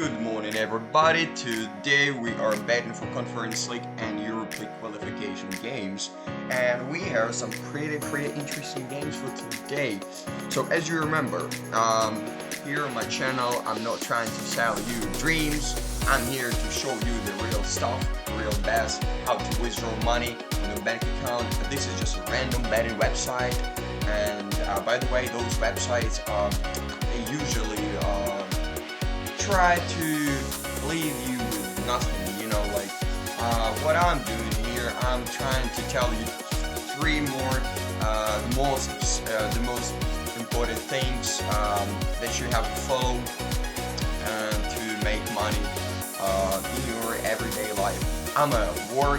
Good morning everybody, today we are betting for Conference League and Europa League qualification games, and we have some pretty interesting games for today. So as you remember, here on my channel I'm not trying to sell you dreams. I'm here to show you the real stuff, the real best, how to withdraw money on your bank account. This is just a random betting website, and by the way, those websites they usually try to leave you with nothing, what I'm doing here. I'm trying to tell you three more the most important things that you have to follow to make money in your everyday life. I'm a war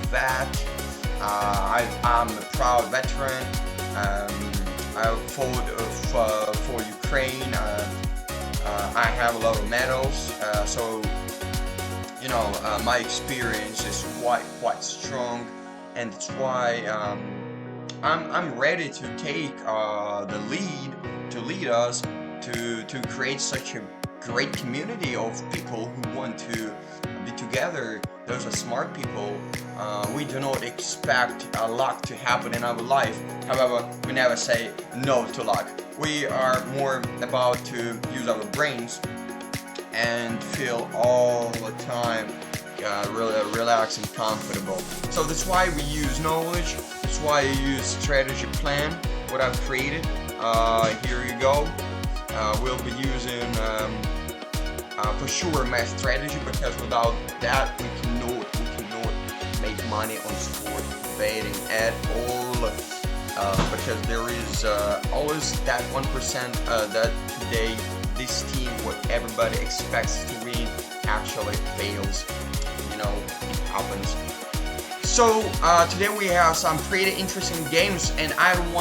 vet. I'm a proud veteran. I fought for Ukraine. I have a lot of medals, so my experience is quite strong, and that's why I'm ready to take the lead to lead us to create such a great community of people who want to be together. Those are smart people. We do not expect luck to happen in our life. However, we never say no to luck. We are more about to use our brains and feel all the time really relaxed and comfortable. So that's why we use knowledge. That's why I use strategy plan, what I've created. Here you go. We'll be using for sure my strategy, because without that we cannot make money on sport betting at all, because there is always that 1% that today this team, what everybody expects to win, actually fails. It happens. So today we have some pretty interesting games, and I don't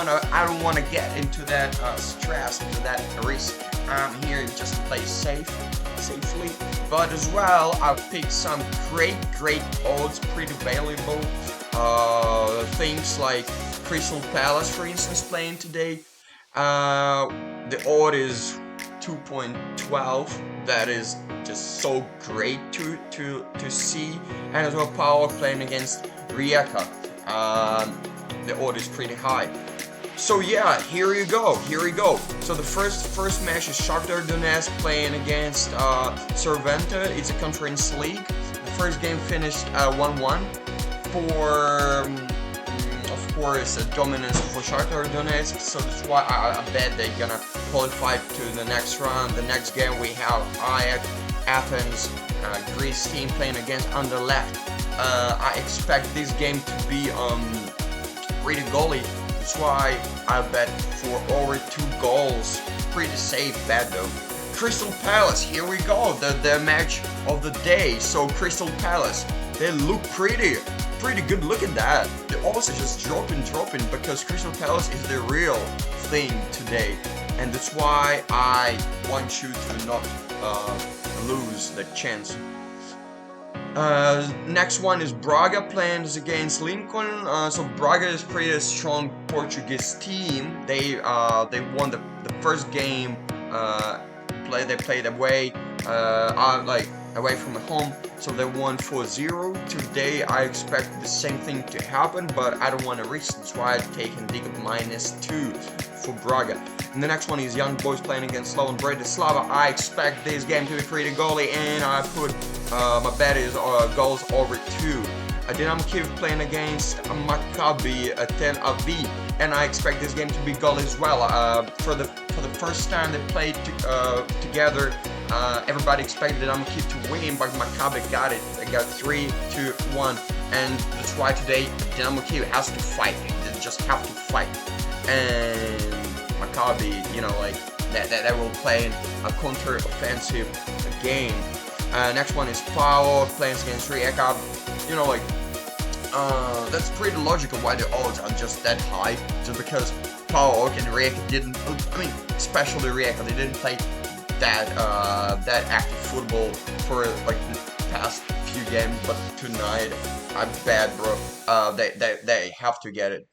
wanna get into that stress, into that risk. I'm here just to play safely, but as well I've picked some great odds, pretty valuable things like Crystal Palace, for instance, playing today. The odd is 2.12. That is just so great to see. And as well, Power playing against Rijeka. The odd is pretty high. So yeah, here you go. So the first match is Shakhtar Donetsk playing against Cerventa. It's a Conference League. The first game finished 1-1 for, of course, a dominance for Shakhtar Donetsk. So that's why I bet they're gonna qualify to the next round. The next game we have Athens, Greece team playing against Anderlecht. I expect this game to be pretty goalie. That's why I bet for over 2 goals. Pretty safe bet though. Crystal Palace, here we go, the match of the day. So Crystal Palace, they look pretty good. Look at that. The odds are just dropping because Crystal Palace is the real thing today, and that's why I want you to not lose the chance. Next one is Braga playing against Lincoln. So Braga is pretty strong Portuguese team. They won the first game. They played away, away from home. So they won 4-0. Today I expect the same thing to happen, but I don't want to risk. That's why I'm taking big -2 for Braga. And the next one is Young Boys playing against Slovan Bratislava. I expect this game to be pretty goalie, and I put my bet is goals over 2. Dynamo Kiev playing against Maccabi Tel Aviv, and I expect this game to be goalie as well. For the first time they played together, everybody expected Dynamo Kiev to win, but Maccabi got it. They got 3-1, and that's why today Dynamo Kiev has to fight. They just have to fight. And Maccabi, that will play a counter-offensive game. Next one is Power playing against Rijeka. That's pretty logical why the odds are just that high, just because Power and Rijeka didn't. Especially Rijeka, they didn't play that active football for like the past few games, but tonight I bet, bro, they have to get it.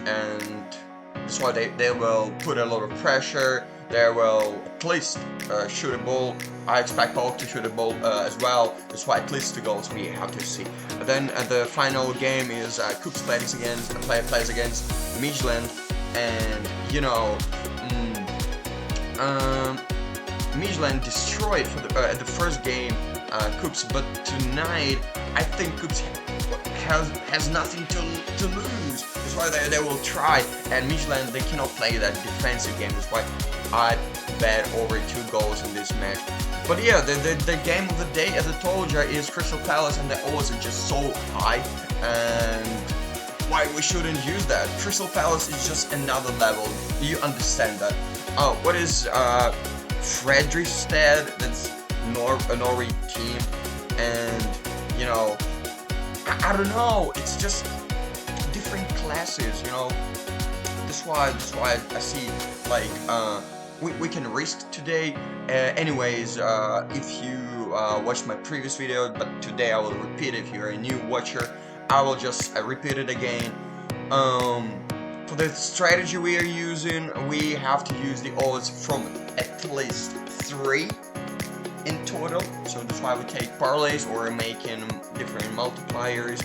And that's why they will put a lot of pressure. they will at least shoot a ball. I expect both to shoot a ball as well. That's why at least 2 goals we have to see. And then the final game is Cooks plays against Midland, and you know, Midland destroyed for the first game Cooks, but tonight I think Cooks has nothing to lose. That's why they will try, and Midland, they cannot play that defensive game. That's why I bet over 2 goals in this match. But yeah, the game of the day, as I told you, is Crystal Palace, and the odds are just so high, and why we shouldn't use that. Crystal Palace is just another level. You understand that. Oh, what is Fredrikstad? That's a Norway team, and you know, I don't know. It's just different classes, you know. That's why I see like we can risk today. Anyways, if you watched my previous video, but today I will repeat it. If you're a new watcher, I will just repeat it again. For the strategy we are using, we have to use the odds from at least 3 in total. So that's why we take parlays or making different multipliers,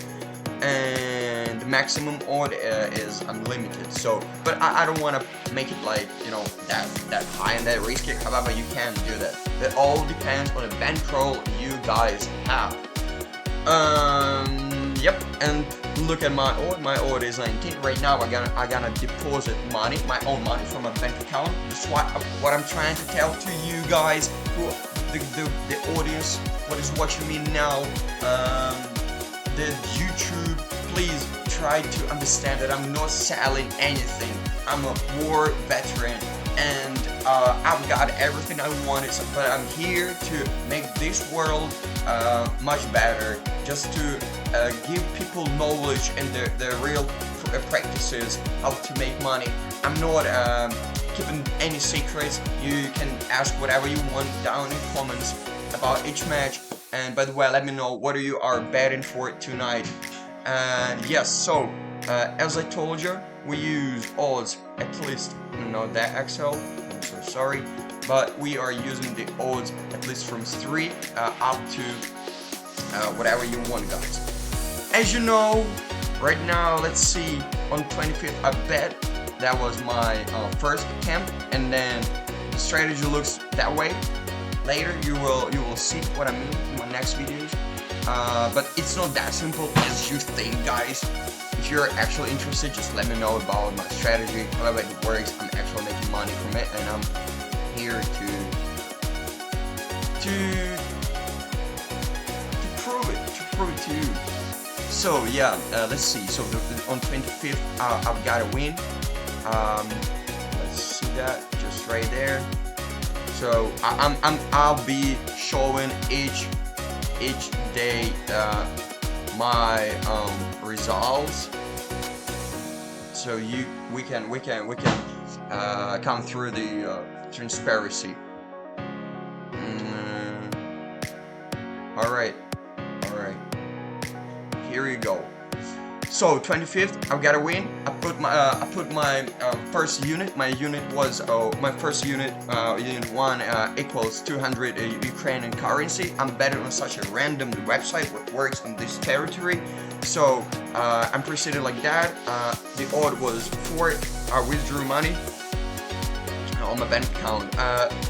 and the maximum odd is unlimited. So, but I don't want to make it like, you know, that high and that risky. However, you can do that. It all depends on the bankroll you guys have. Yep, and look at my odd. My odd is 19 right now. I gonna deposit money, my own money, from a bank account. That's what I'm trying to tell to you guys, who the audience, what is watching me now, the YouTube. Please try to understand that I'm not selling anything. I'm a war veteran, and I've got everything I wanted, but I'm here to make this world much better, just to give people knowledge and the real practices how to make money. I'm not keeping any secrets. You can ask whatever you want down in comments about each match. And by the way, let me know what you are betting for tonight. And yes, so as I told you, we use odds at least, not that Excel, I'm so sorry, but we are using the odds at least from 3 up to whatever you want, guys. As you know, right now, let's see, on 25th I bet. That was my first attempt, and then the strategy looks that way. Later you will see what I mean in my next videos. But it's not that simple as you think, guys. If you're actually interested, just let me know about my strategy, however it works. I'm actually making money from it, and I'm here to prove it to you. So yeah, let's see. So on 25th, I've got a win. Let's see that just right there. So I'll be showing each day my results, so we can come through the transparency. All right, here you go. So 25th, I've got a win. I put my first unit. My unit was my first unit. Unit 1 equals 200 Ukrainian currency. I'm betting on such a random website what works in this territory. So I'm proceeding like that. The odd was 4. I withdrew money on my bank account.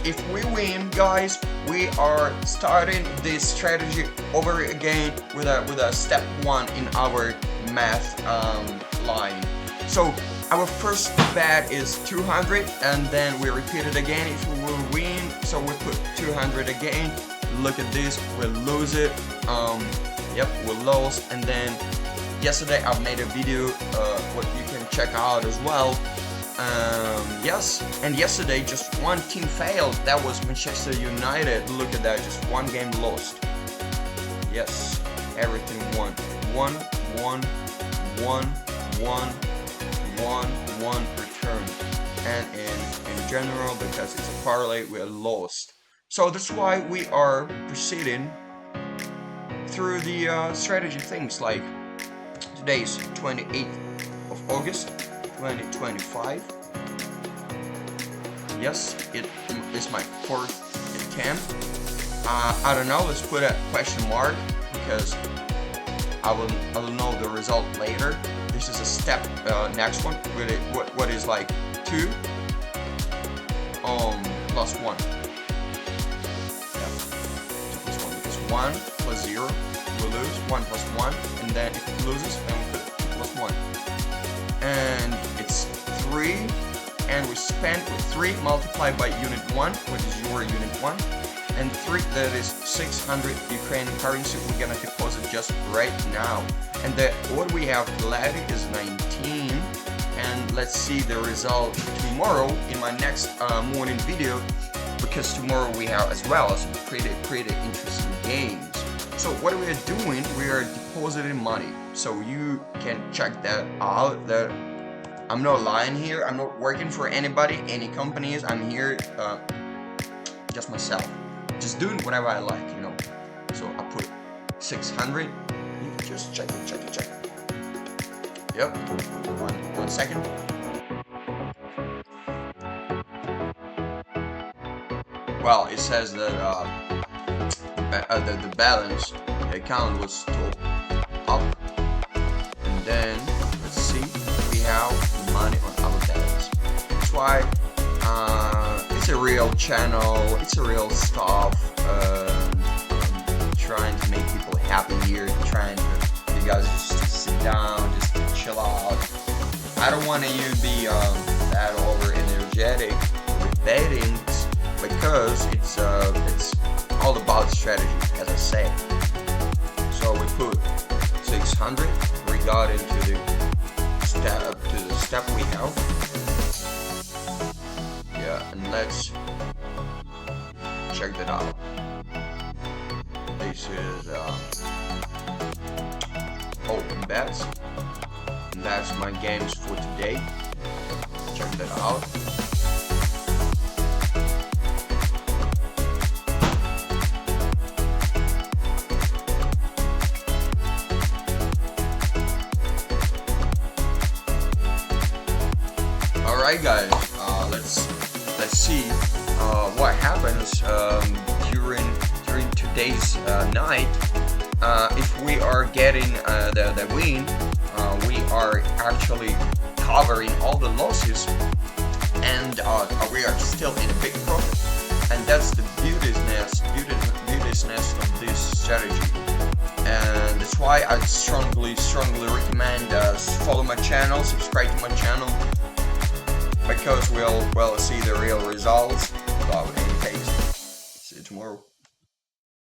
If we win, guys, we are starting this strategy over again with a step 1 in our math line. So our first bet is 200, and then we repeat it again if we will win. So we put 200 again. Look at this, we'll lose it. Yep, we lost. And then yesterday I made a video what you can check out as well. Yes, and yesterday just one team failed. That was Manchester United. Look at that, just one game lost. Yes, everything won. 1 return. And in general, because it's a parlay, we are lost. So that's why we are proceeding through the strategy things. Like today's 28th of August 2025. yes, it is my fourth attempt. I don't know, let's put a question mark because I will know the result later. This is a step, next one, what is like 2 plus 1. Yeah, 2 plus 1, because 1 plus 0 we lose, 1 plus 1, and then if it loses, then we put 2 plus 1. And it's 3, and we spend with 3 multiplied by unit 1, which is your unit 1, and 3, that is 600 Ukrainian currency we're gonna deposit just right now. And what we have collected is 19, and let's see the result tomorrow in my next morning video, because tomorrow we have as well some pretty interesting games. So what we are doing, we are depositing money, so you can check that out. I'm not lying here, I'm not working for anybody, any companies, I'm here just myself, just doing whatever I like, you know. So I put 600, you can just check it. Yep, one second. Well, it says that the balance, the account was still up, and then let's see, we have money on our balance. That's why it's a real channel, it's a real stuff. Trying to make people happy here, trying to you guys just to sit down, just to chill out. I don't want you to be that over energetic with betting, because it's all about strategy, as I say. So we put 600. We got into the step we have. Yeah, and let's check that out. This is open bets, and that's my games for today. Check that out. Alright guys, let's see what happens during today's night. If we are getting the win, we are actually covering all the losses, and we are still in a big profit. And that's the beautiness of this strategy. And that's why I strongly recommend follow my channel, subscribe to my channel, because we'll see the real results without any taste. See you tomorrow.